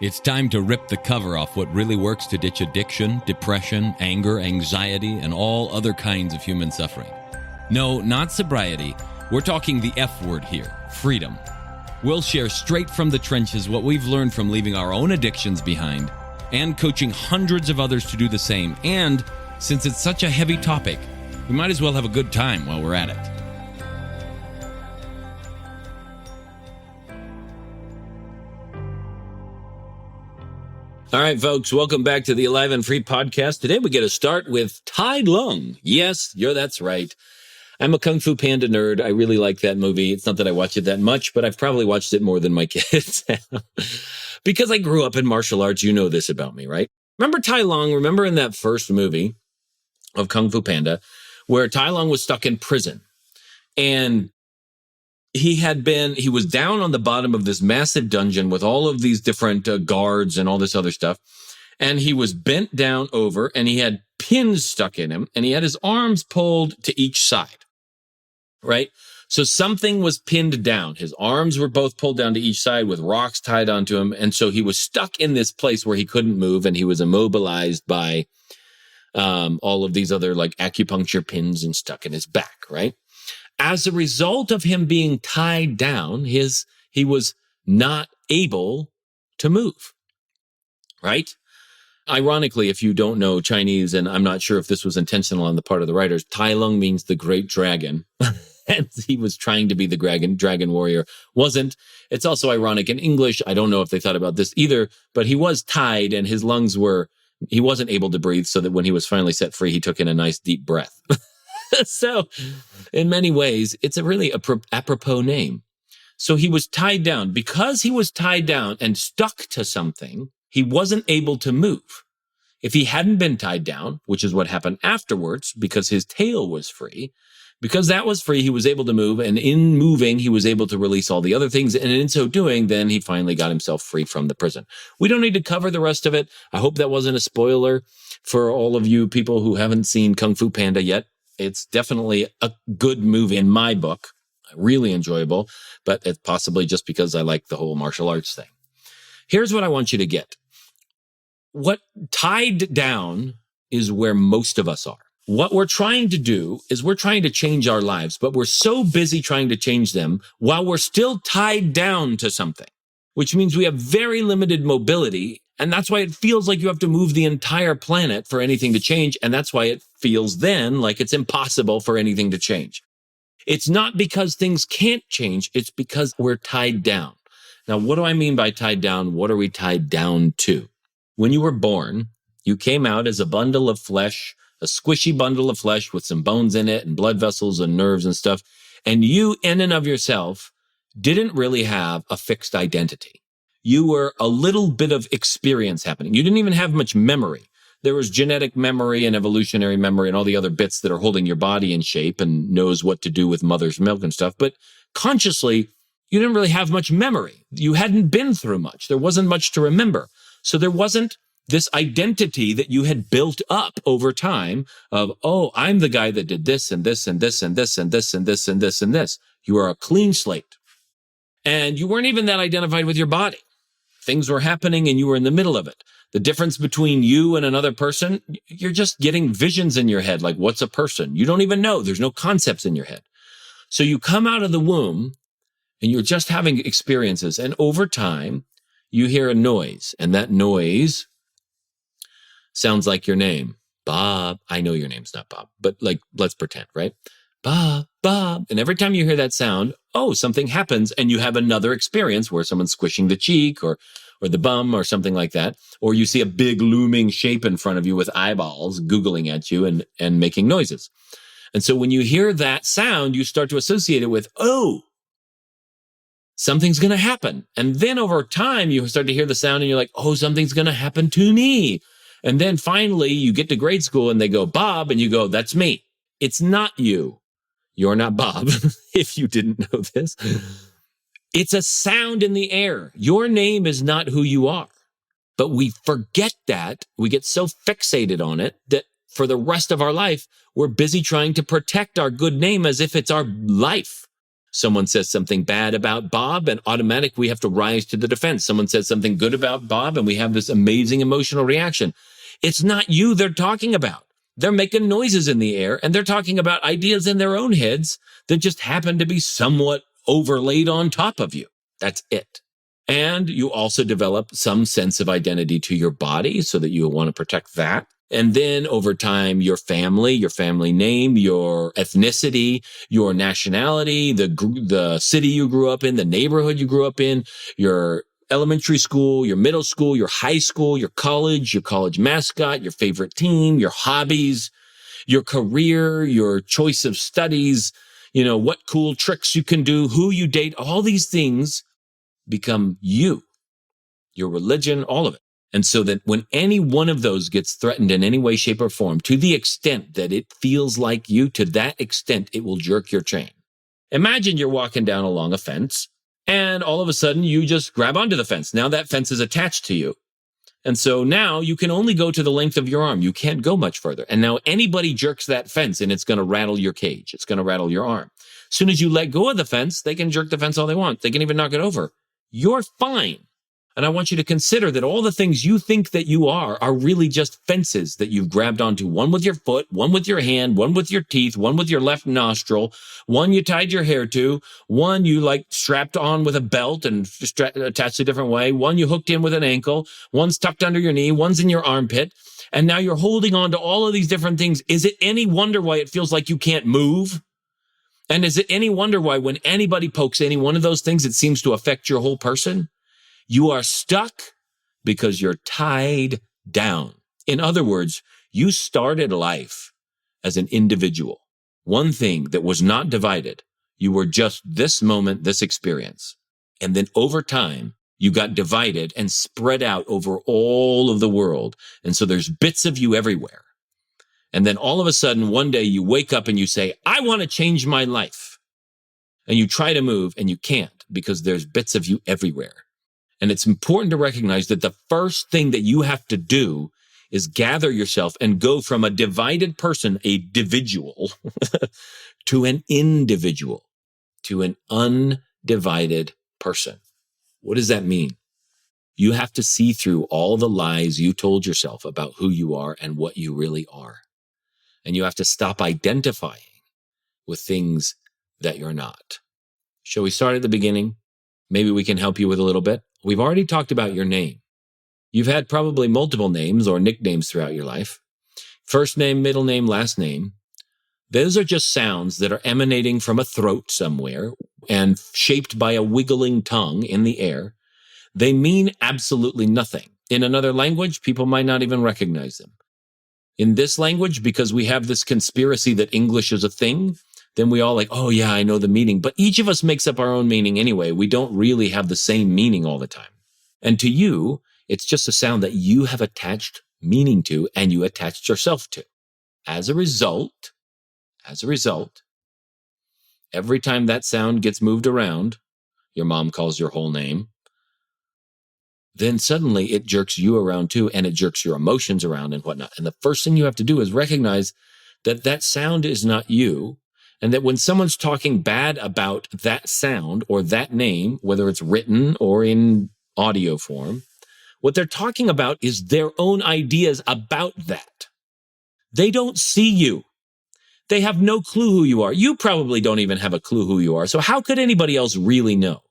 It's time to rip the cover off what really works to ditch addiction, depression, anger, anxiety, and all other kinds of human suffering. No, not sobriety. We're talking the F word here, freedom. We'll share straight from the trenches what we've learned from leaving our own addictions behind and coaching hundreds of others to do the same. And since it's such a heavy topic, we might as well have a good time while we're at it. All right, folks, welcome back to the Alive and Free podcast. Today we get to start with Tai Lung. Yes, that's right. I'm a Kung Fu Panda nerd. I really like that movie. It's not that I watch it that much, but I've probably watched it more than my kids. Because I grew up in martial arts, you know this about me, right? Remember Tai Lung? Remember in that first movie of Kung Fu Panda where Tai Lung was stuck in prison and he was down on the bottom of this massive dungeon with all of these different guards and all this other stuff. And he was bent down over and he had pins stuck in him and he had his arms pulled to each side, right? So something was pinned down. His arms were both pulled down to each side with rocks tied onto him. And so he was stuck in this place where he couldn't move and he was immobilized by all of these other like acupuncture pins and stuck in his back, right? As a result of him being tied down, he was not able to move, right? Ironically, if you don't know Chinese, and I'm not sure if this was intentional on the part of the writers, Tai Lung means the great dragon. And he was trying to be the dragon warrior. Wasn't. It's also ironic in English. I don't know if they thought about this either, but he was tied and his lungs he wasn't able to breathe, so that when he was finally set free, he took in a nice deep breath. So in many ways, it's a really apropos name. So he was tied down. Because he was tied down and stuck to something, he wasn't able to move. If he hadn't been tied down, which is what happened afterwards, because his tail was free, because that was free, he was able to move. And in moving, he was able to release all the other things. And in so doing, then he finally got himself free from the prison. We don't need to cover the rest of it. I hope that wasn't a spoiler for all of you people who haven't seen Kung Fu Panda yet. It's definitely a good movie in my book, really enjoyable, but it's possibly just because I like the whole martial arts thing. Here's what I want you to get. What tied down is where most of us are. What we're trying to do is we're trying to change our lives, but we're so busy trying to change them while we're still tied down to something, which means we have very limited mobility. And that's why it feels like you have to move the entire planet for anything to change. And that's why it feels then like it's impossible for anything to change. It's not because things can't change. It's because we're tied down. Now, what do I mean by tied down? What are we tied down to? When you were born, you came out as a bundle of flesh, a squishy bundle of flesh with some bones in it and blood vessels and nerves and stuff. And you, in and of yourself, didn't really have a fixed identity. You were a little bit of experience happening. You didn't even have much memory. There was genetic memory and evolutionary memory and all the other bits that are holding your body in shape and knows what to do with mother's milk and stuff. But consciously, you didn't really have much memory. You hadn't been through much. There wasn't much to remember. So there wasn't this identity that you had built up over time of, oh, I'm the guy that did this and this and this and this and this and this and this and this. You are a clean slate. And you weren't even that identified with your body. Things were happening and you were in the middle of it. The difference between you and another person, you're just getting visions in your head. Like, what's a person? You don't even know. There's no concepts in your head. So you come out of the womb and you're just having experiences. And over time, you hear a noise. And that noise sounds like your name. Bob. I know your name's not Bob, but like, let's pretend, right? Bob, Bob. And every time you hear that sound, oh, something happens and you have another experience where someone's squishing the cheek or the bum or something like that. Or you see a big looming shape in front of you with eyeballs googling at you and making noises. And so when you hear that sound, you start to associate it with, oh, something's going to happen. And then over time, you start to hear the sound and you're like, oh, something's going to happen to me. And then finally you get to grade school and they go, Bob, and you go, that's me. It's not you. You're not Bob, if you didn't know this. It's a sound in the air. Your name is not who you are. But we forget that. We get so fixated on it that for the rest of our life, we're busy trying to protect our good name as if it's our life. Someone says something bad about Bob, and automatic we have to rise to the defense. Someone says something good about Bob, and we have this amazing emotional reaction. It's not you they're talking about. They're making noises in the air, and they're talking about ideas in their own heads that just happen to be somewhat overlaid on top of you. That's it. And you also develop some sense of identity to your body so that you want to protect that. And then over time, your family name, your ethnicity, your nationality, the city you grew up in, the neighborhood you grew up in, your elementary school, your middle school, your high school, your college mascot, your favorite team, your hobbies, your career, your choice of studies, what cool tricks you can do, who you date, all these things become you, your religion, all of it. And so that when any one of those gets threatened in any way, shape, or form, to the extent that it feels like you, to that extent, it will jerk your chain. Imagine you're walking down along a fence, and all of a sudden you just grab onto the fence. Now that fence is attached to you. And so now you can only go to the length of your arm. You can't go much further. And now anybody jerks that fence, and it's going to rattle your cage. It's going to rattle your arm. As soon as you let go of the fence, they can jerk the fence all they want. They can even knock it over. You're fine. And I want you to consider that all the things you think that you are really just fences that you've grabbed onto, one with your foot, one with your hand, one with your teeth, one with your left nostril, one you tied your hair to, one you strapped on with a belt and attached a different way, one you hooked in with an ankle, one's tucked under your knee, one's in your armpit. And now you're holding on to all of these different things. Is it any wonder why it feels like you can't move? And is it any wonder why when anybody pokes any one of those things, it seems to affect your whole person? You are stuck because you're tied down. In other words, you started life as an individual, one thing that was not divided. You were just this moment, this experience. And then over time, you got divided and spread out over all of the world. And so there's bits of you everywhere. And then all of a sudden, one day you wake up and you say, I want to change my life. And you try to move and you can't because there's bits of you everywhere. And it's important to recognize that the first thing that you have to do is gather yourself and go from a divided person, a dividual, to an individual, to an undivided person. What does that mean? You have to see through all the lies you told yourself about who you are and what you really are. And you have to stop identifying with things that you're not. Shall we start at the beginning? Maybe we can help you with a little bit. We've already talked about your name. You've had probably multiple names or nicknames throughout your life. First name, middle name, last name. Those are just sounds that are emanating from a throat somewhere and shaped by a wiggling tongue in the air. They mean absolutely nothing. In another language, people might not even recognize them. In this language, because we have this conspiracy that English is a thing, then we all oh yeah, I know the meaning. But each of us makes up our own meaning anyway. We don't really have the same meaning all the time. And to you, it's just a sound that you have attached meaning to and you attached yourself to. As a result, every time that sound gets moved around, your mom calls your whole name, then suddenly it jerks you around too, and it jerks your emotions around and whatnot. And the first thing you have to do is recognize that that sound is not you, and that when someone's talking bad about that sound or that name, whether it's written or in audio form, what they're talking about is their own ideas about that. They don't see you. They have no clue who you are. You probably don't even have a clue who you are. So how could anybody else really know?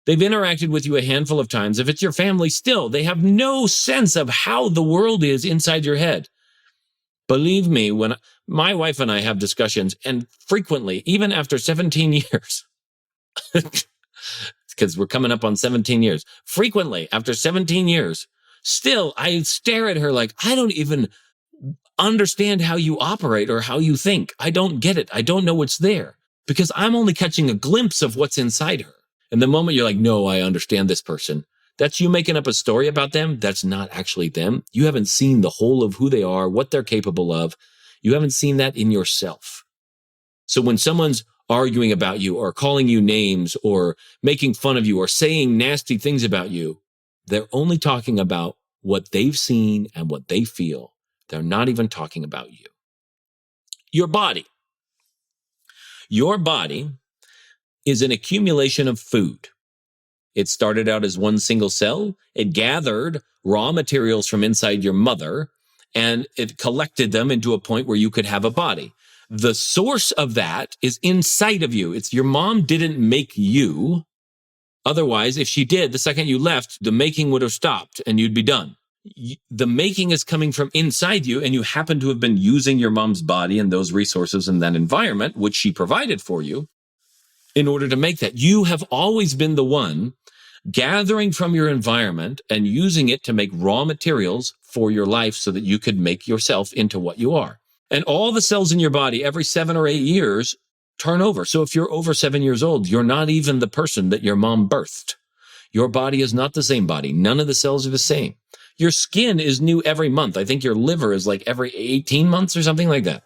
They've interacted with you a handful of times. If it's your family, still, they have no sense of how the world is inside your head. Believe me, when my wife and I have discussions, and frequently, even after 17 years, because we're coming up on 17 years, frequently after 17 years, still, I stare at her like, I don't even understand how you operate or how you think. I don't get it. I don't know what's there because I'm only catching a glimpse of what's inside her. And the moment you're like, no, I understand this person, that's you making up a story about them. That's not actually them. You haven't seen the whole of who they are, what they're capable of. You haven't seen that in yourself. So when someone's arguing about you or calling you names or making fun of you or saying nasty things about you, they're only talking about what they've seen and what they feel. They're not even talking about you. Your body. Your body is an accumulation of food. It started out as one single cell. It gathered raw materials from inside your mother, and it collected them into a point where you could have a body. The source of that is inside of you. It's your mom didn't make you. Otherwise, if she did, the second you left, the making would have stopped and you'd be done. The making is coming from inside you, and you happen to have been using your mom's body and those resources in that environment, which she provided for you, in order to make that. You have always been the one gathering from your environment and using it to make raw materials for your life so that you could make yourself into what you are. And all the cells in your body every 7 or 8 years turn over. So if you're over 7 years old, you're not even the person that your mom birthed. Your body is not the same body. None of the cells are the same. Your skin is new every month. I think your liver is like every 18 months or something like that,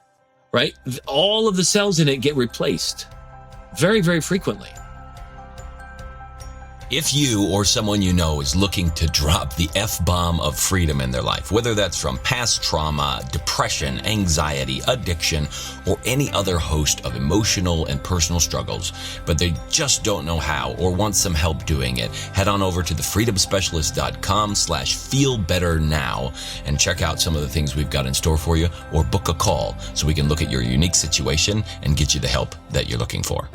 right? All of the cells in it get replaced very, very frequently. If you or someone you know is looking to drop the F-bomb of freedom in their life, whether that's from past trauma, depression, anxiety, addiction, or any other host of emotional and personal struggles, but they just don't know how or want some help doing it, head on over to thefreedomspecialist.com/feelbetternow and check out some of the things we've got in store for you, or book a call so we can look at your unique situation and get you the help that you're looking for.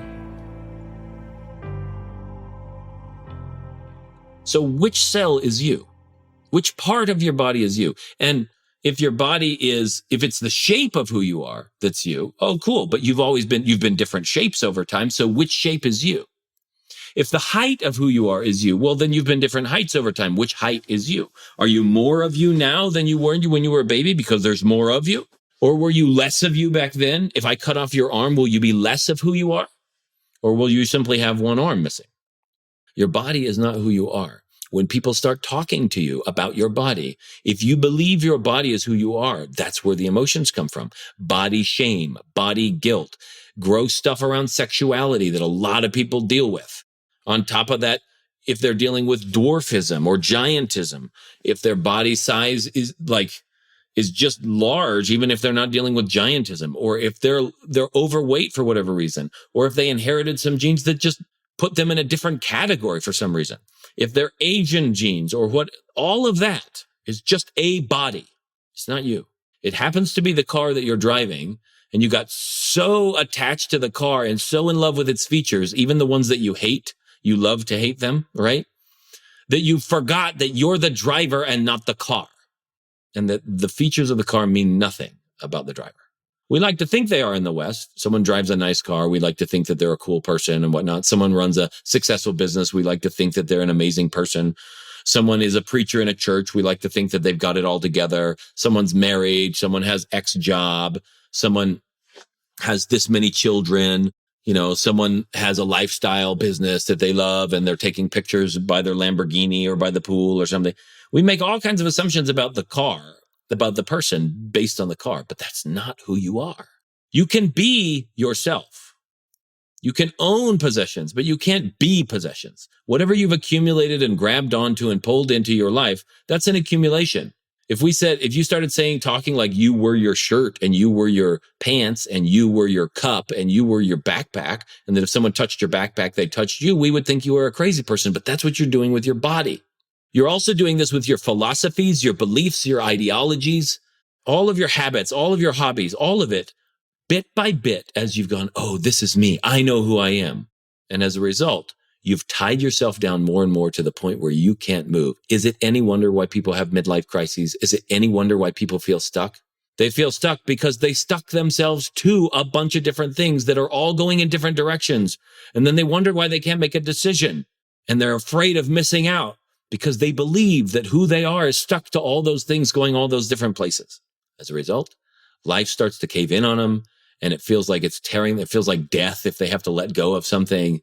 So which cell is you? Which part of your body is you? And if your body is, if it's the shape of who you are, that's you, oh, cool. But you've been different shapes over time. So which shape is you? If the height of who you are is you, well, then you've been different heights over time. Which height is you? Are you more of you now than you were when you were a baby because there's more of you? Or were you less of you back then? If I cut off your arm, will you be less of who you are? Or will you simply have one arm missing? Your body is not who you are. When people start talking to you about your body, if you believe your body is who you are, that's where the emotions come from. Body shame, body guilt, gross stuff around sexuality that a lot of people deal with. On top of that, if they're dealing with dwarfism or giantism, if their body size is just large, even if they're not dealing with giantism, or if they're overweight for whatever reason, or if they inherited some genes that just put them in a different category for some reason. If they're Asian genes or what, all of that is just a body. It's not you. It happens to be the car that you're driving, and you got so attached to the car and so in love with its features, even the ones that you hate, you love to hate them, right? That you forgot that you're the driver and not the car, and that the features of the car mean nothing about the driver. We like to think they are in the West. Someone drives a nice car. We like to think that they're a cool person and whatnot. Someone runs a successful business. We like to think that they're an amazing person. Someone is a preacher in a church. We like to think that they've got it all together. Someone's married. Someone has X job. Someone has this many children. You know, someone has a lifestyle business that they love and they're taking pictures by their Lamborghini or by the pool or something. We make all kinds of assumptions about the car, about the person based on the car, but that's not who you are. You can be yourself. You can own possessions, but you can't be possessions. Whatever you've accumulated and grabbed onto and pulled into your life, that's an accumulation. If you started talking like you were your shirt and you were your pants and you were your cup and you were your backpack, and that if someone touched your backpack, they touched you, we would think you were a crazy person, but that's what you're doing with your body. You're also doing this with your philosophies, your beliefs, your ideologies, all of your habits, all of your hobbies, all of it, bit by bit, as you've gone, oh, this is me. I know who I am. And as a result, you've tied yourself down more and more to the point where you can't move. Is it any wonder why people have midlife crises? Is it any wonder why people feel stuck? They feel stuck because they stuck themselves to a bunch of different things that are all going in different directions. And then they wonder why they can't make a decision. And they're afraid of missing out, because they believe that who they are is stuck to all those things going all those different places. As a result, life starts to cave in on them, and it feels like it's tearing. It feels like death if they have to let go of something,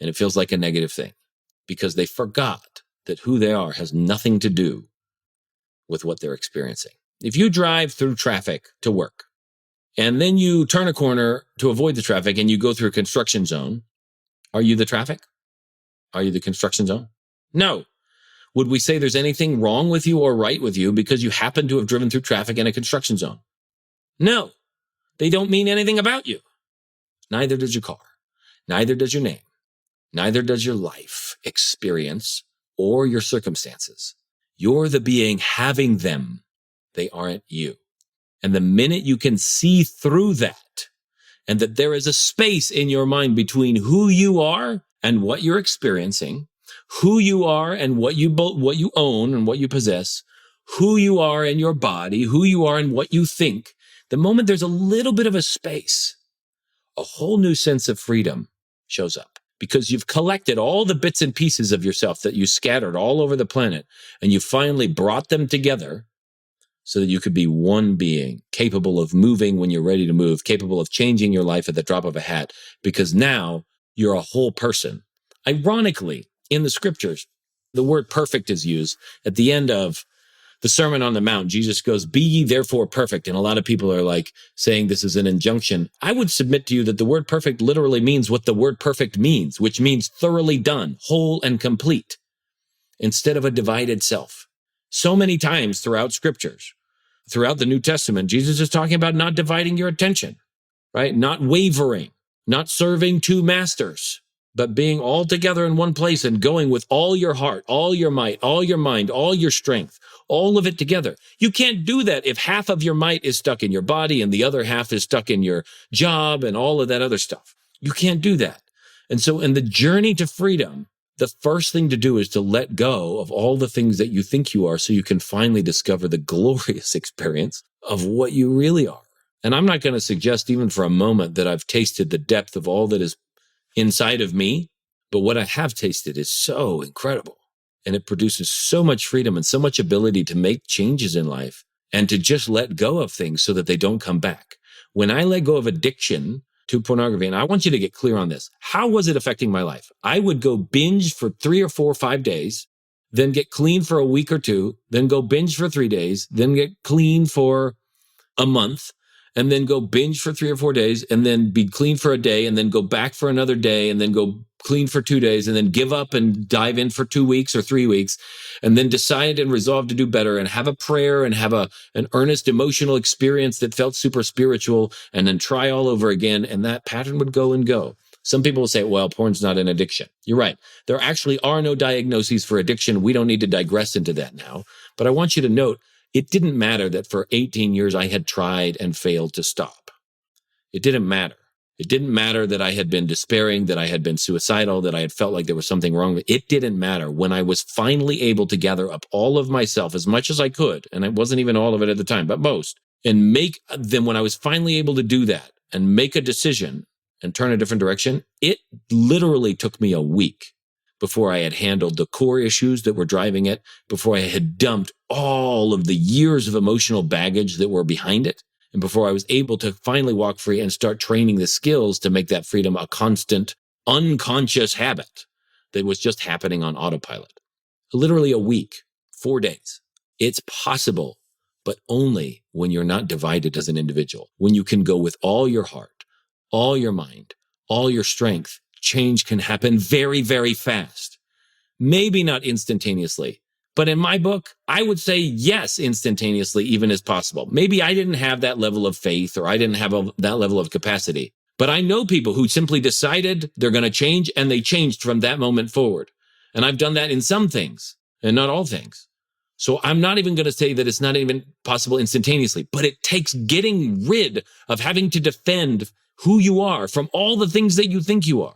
and it feels like a negative thing because they forgot that who they are has nothing to do with what they're experiencing. If you drive through traffic to work, and then you turn a corner to avoid the traffic and you go through a construction zone, are you the traffic? Are you the construction zone? No. Would we say there's anything wrong with you or right with you because you happen to have driven through traffic in a construction zone? No, they don't mean anything about you. Neither does your car. Neither does your name. Neither does your life experience or your circumstances. You're the being having them. They aren't you. And the minute you can see through that, and that there is a space in your mind between who you are and what you're experiencing, who you are and what you own and what you possess, who you are in your body, who you are and what you think, the moment there's a little bit of a space, a whole new sense of freedom shows up, because you've collected all the bits and pieces of yourself that you scattered all over the planet, and you finally brought them together so that you could be one being, capable of moving when you're ready to move, capable of changing your life at the drop of a hat, because now you're a whole person. Ironically, in the scriptures, the word perfect is used at the end of the Sermon on the Mount. Jesus goes, "Be ye therefore perfect." And a lot of people are like saying this is an injunction. I would submit to you that the word perfect literally means what the word perfect means, which means thoroughly done, whole and complete, instead of a divided self. So many times throughout scriptures, throughout the New Testament, Jesus is talking about not dividing your attention, right? Not wavering, not serving two masters, but being all together in one place and going with all your heart, all your might, all your mind, all your strength, all of it together. You can't do that if half of your might is stuck in your body and the other half is stuck in your job and all of that other stuff. You can't do that. And so in the journey to freedom, the first thing to do is to let go of all the things that you think you are so you can finally discover the glorious experience of what you really are. And I'm not going to suggest even for a moment that I've tasted the depth of all that is inside of me, but what I have tasted is so incredible. And it produces so much freedom and so much ability to make changes in life and to just let go of things so that they don't come back. When I let go of addiction to pornography, and I want you to get clear on this. How was it affecting my life? I would go binge for 3 or 4 or 5 days, then get clean for a week or two, then go binge for 3 days, then get clean for a month, and then go binge for 3 or 4 days, and then be clean for a day, and then go back for another day, and then go clean for 2 days, and then give up and dive in for 2 weeks or 3 weeks, and then decide and resolve to do better and have a prayer and have an earnest emotional experience that felt super spiritual, and then try all over again. And that pattern would go and go. Some people will say, well, porn's not an addiction. You're right. There actually are no diagnoses for addiction. We don't need to digress into that now. But I want you to note, it didn't matter that for 18 years I had tried and failed to stop. It didn't matter. It didn't matter that I had been despairing, that I had been suicidal, that I had felt like there was something wrong. It didn't matter. When I was finally able to gather up all of myself, as much as I could, and it wasn't even all of it at the time, but most, and when I was finally able to do that and make a decision and turn a different direction, it literally took me a week before I had handled the core issues that were driving it, before I had dumped all of the years of emotional baggage that were behind it, and before I was able to finally walk free and start training the skills to make that freedom a constant, unconscious habit that was just happening on autopilot. Literally a week, 4 days. It's possible, but only when you're not divided as an individual. When you can go with all your heart, all your mind, all your strength, change can happen very, very fast. Maybe not instantaneously, but in my book, I would say yes, instantaneously, even as possible. Maybe I didn't have that level of faith, or I didn't have that level of capacity, but I know people who simply decided they're going to change, and they changed from that moment forward. And I've done that in some things and not all things. So I'm not even going to say that it's not even possible instantaneously, but it takes getting rid of having to defend who you are from all the things that you think you are.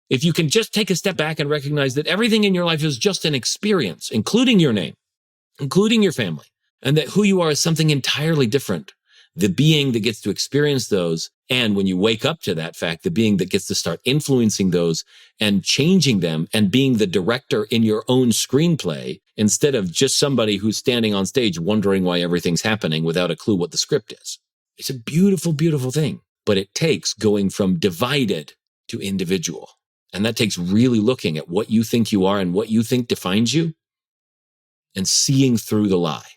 If you can just take a step back and recognize that everything in your life is just an experience, including your name, including your family, and that who you are is something entirely different. The being that gets to experience those, and when you wake up to that fact, the being that gets to start influencing those and changing them and being the director in your own screenplay, instead of just somebody who's standing on stage wondering why everything's happening without a clue what the script is. It's a beautiful, beautiful thing, but it takes going from divided to individual. And that takes really looking at what you think you are and what you think defines you and seeing through the lie.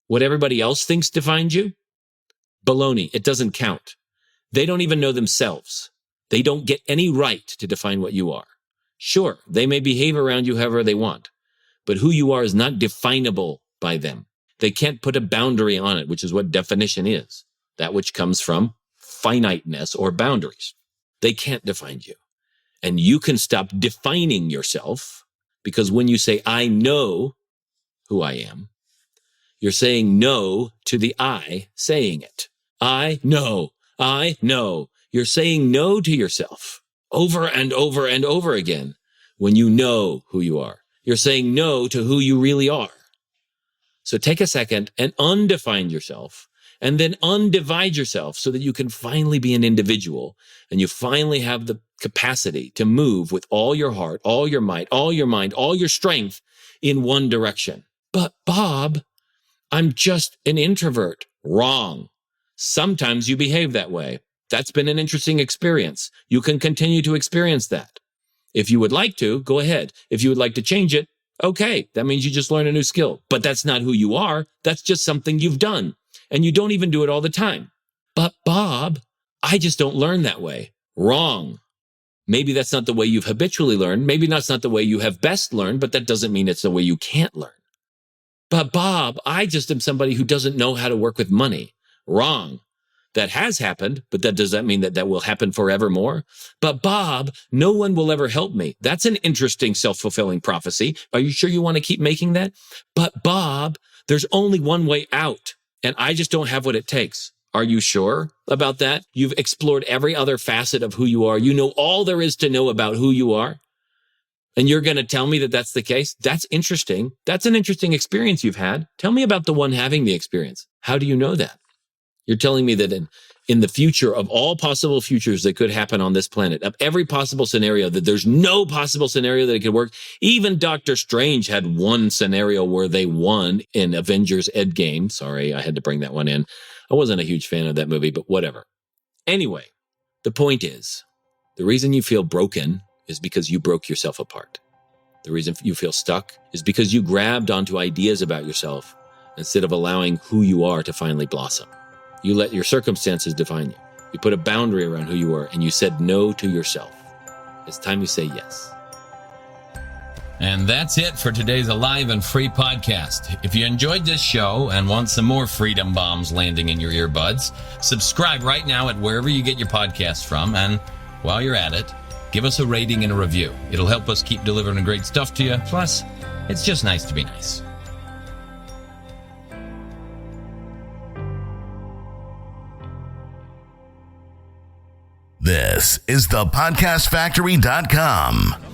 What everybody else thinks defines you? Baloney. It doesn't count. They don't even know themselves. They don't get any right to define what you are. Sure, they may behave around you however they want, but who you are is not definable by them. They can't put a boundary on it, which is what definition is. That which comes from finiteness or boundaries. They can't define you. And you can stop defining yourself, because when you say, I know who I am, you're saying no to the I saying it. I know. I know. You're saying no to yourself over and over and over again when you know who you are. You're saying no to who you really are. So take a second and undefine yourself, and then undivide yourself so that you can finally be an individual, and you finally have the capacity to move with all your heart, all your might, all your mind, all your strength in one direction. But Bob, I'm just an introvert. Wrong. Sometimes you behave that way. That's been an interesting experience. You can continue to experience that. If you would like to, go ahead. If you would like to change it, okay. That means you just learn a new skill. But that's not who you are. That's just something you've done. And you don't even do it all the time. But Bob, I just don't learn that way. Wrong. Maybe that's not the way you've habitually learned. Maybe that's not the way you have best learned, but that doesn't mean it's the way you can't learn. But Bob, I just am somebody who doesn't know how to work with money. Wrong. That has happened, but does that mean that will happen forevermore? But Bob, no one will ever help me. That's an interesting self-fulfilling prophecy. Are you sure you want to keep making that? But Bob, there's only one way out, and I just don't have what it takes. Are you sure about that? You've explored every other facet of who you are. You know all there is to know about who you are. And you're going to tell me that that's the case? That's interesting. That's an interesting experience you've had. Tell me about the one having the experience. How do you know that? You're telling me that in the future of all possible futures that could happen on this planet, of every possible scenario, that there's no possible scenario that it could work. Even Doctor Strange had one scenario where they won in Avengers Endgame. Sorry, I had to bring that one in. I wasn't a huge fan of that movie, but whatever. Anyway, the point is, the reason you feel broken is because you broke yourself apart. The reason you feel stuck is because you grabbed onto ideas about yourself instead of allowing who you are to finally blossom. You let your circumstances define you. You put a boundary around who you are, and you said no to yourself. It's time you say yes. And that's it for today's Alive and Free podcast. If you enjoyed this show and want some more freedom bombs landing in your earbuds, subscribe right now at wherever you get your podcasts from. And while you're at it, give us a rating and a review. It'll help us keep delivering great stuff to you. Plus, it's just nice to be nice. This is thepodcastfactory.com.